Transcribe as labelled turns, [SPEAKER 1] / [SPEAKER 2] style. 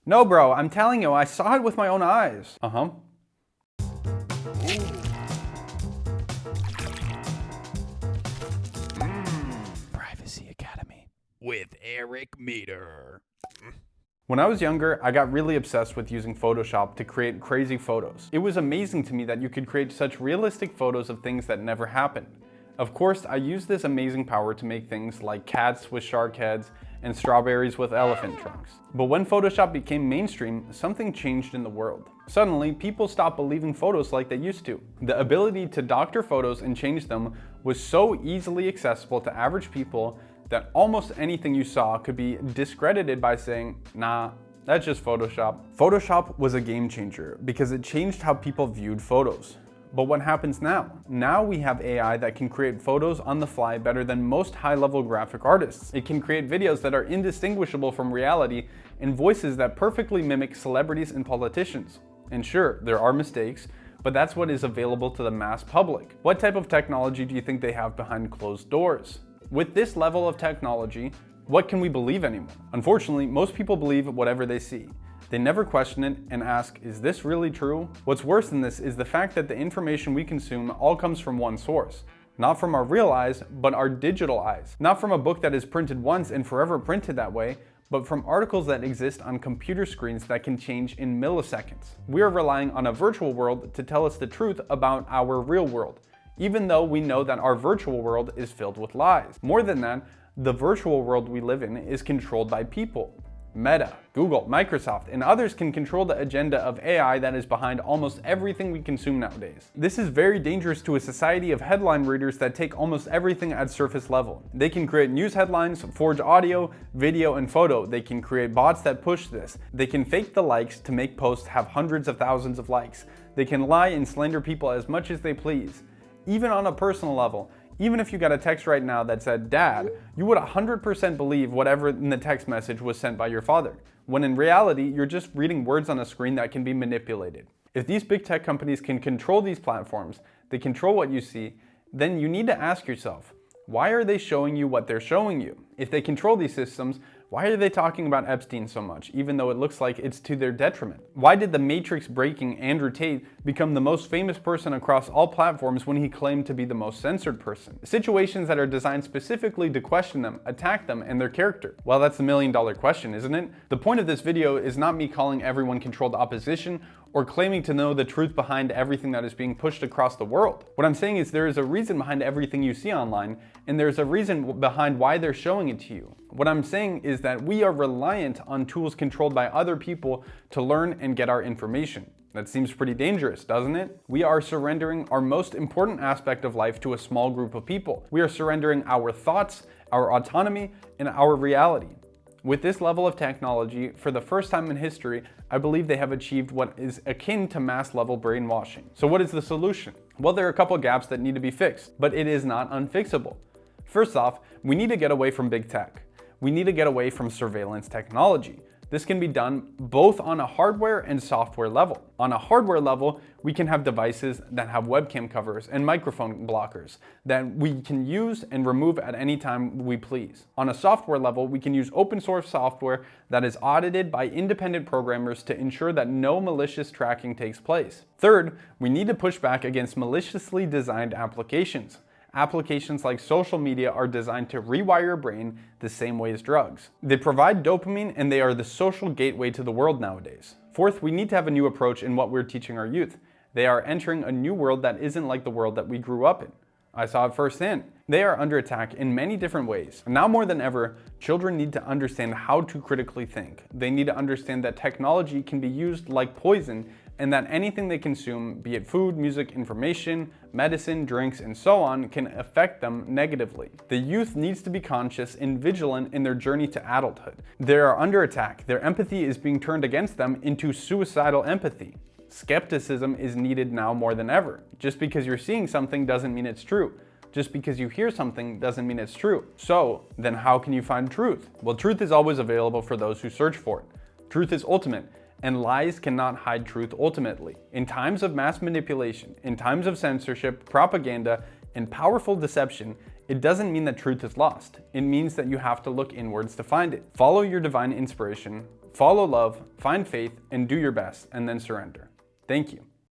[SPEAKER 1] No, bro, I'm telling you, I saw it with my own eyes. Uh-huh.
[SPEAKER 2] Privacy Academy with Eric Meter.
[SPEAKER 1] When I was younger, I got really obsessed with using Photoshop to create crazy photos. It was amazing to me that you could create such realistic photos of things that never happened. Of course, I used this amazing power to make things like cats with shark heads and strawberries with elephant trunks. But when Photoshop became mainstream, something changed in the world. Suddenly, people stopped believing photos like they used to. The ability to doctor photos and change them was so easily accessible to average people that almost anything you saw could be discredited by saying, nah, that's just Photoshop. Photoshop was a game changer because it changed how people viewed photos. But what happens now? Now we have AI that can create photos on the fly better than most high-level graphic artists. It can create videos that are indistinguishable from reality and voices that perfectly mimic celebrities and politicians. And sure, there are mistakes, but that's what is available to the mass public. What type of technology do you think they have behind closed doors? With this level of technology, what can we believe anymore? Unfortunately, most people believe whatever they see. They never question it and ask, is this really true? What's worse than this is the fact that the information we consume all comes from one source. Not from our real eyes, but our digital eyes. Not from a book that is printed once and forever printed that way, but from articles that exist on computer screens that can change in milliseconds. We are relying on a virtual world to tell us the truth about our real world, even though we know that our virtual world is filled with lies. More than that, the virtual world we live in is controlled by people. Meta, Google, Microsoft, and others can control the agenda of AI that is behind almost everything we consume nowadays. This is very dangerous to a society of headline readers that take almost everything at surface level. They can create news headlines, forge audio, video, and photo. They can create bots that push this. They can fake the likes to make posts have hundreds of thousands of likes. They can lie and slander people as much as they please. Even on a personal level, even if you got a text right now that said, Dad, you would 100% believe whatever in the text message was sent by your father, when in reality, you're just reading words on a screen that can be manipulated. If these big tech companies can control these platforms, they control what you see, then you need to ask yourself, why are they showing you what they're showing you? If they control these systems, why are they talking about Epstein so much, even though it looks like it's to their detriment? Why did the Matrix-breaking Andrew Tate become the most famous person across all platforms when he claimed to be the most censored person? Situations that are designed specifically to question them, attack them, and their character. Well, that's the million-dollar question, isn't it? The point of this video is not me calling everyone controlled opposition or claiming to know the truth behind everything that is being pushed across the world. What I'm saying is there is a reason behind everything you see online, and there's a reason behind why they're showing it to you. What I'm saying is that we are reliant on tools controlled by other people to learn and get our information. That seems pretty dangerous, doesn't it? We are surrendering our most important aspect of life to a small group of people. We are surrendering our thoughts, our autonomy, and our reality. With this level of technology, for the first time in history, I believe they have achieved what is akin to mass-level brainwashing. So what is the solution? Well, there are a couple gaps that need to be fixed, but it is not unfixable. First off, we need to get away from big tech. We need to get away from surveillance technology. This can be done both on a hardware and software level. On a hardware level, we can have devices that have webcam covers and microphone blockers that we can use and remove at any time we please. On a software level, we can use open source software that is audited by independent programmers to ensure that no malicious tracking takes place. Third, we need to push back against maliciously designed applications. Applications like social media are designed to rewire your brain the same way as drugs. They provide dopamine and they are the social gateway to the world nowadays. Fourth, we need to have a new approach in what we're teaching our youth. They are entering a new world that isn't like the world that we grew up in. I saw it firsthand. They are under attack in many different ways. Now more than ever, children need to understand how to critically think. They need to understand that technology can be used like poison and that anything they consume, be it food, music, information, medicine, drinks, and so on, can affect them negatively. The youth needs to be conscious and vigilant in their journey to adulthood. They are under attack. Their empathy is being turned against them into suicidal empathy. Skepticism is needed now more than ever. Just because you're seeing something doesn't mean it's true. Just because you hear something doesn't mean it's true. So, then how can you find truth? Well, truth is always available for those who search for it. Truth is ultimate, and lies cannot hide truth ultimately. In times of mass manipulation, in times of censorship, propaganda, and powerful deception, it doesn't mean that truth is lost. It means that you have to look inwards to find it. Follow your divine inspiration, Follow love, find faith, and do your best, and then surrender. Thank you.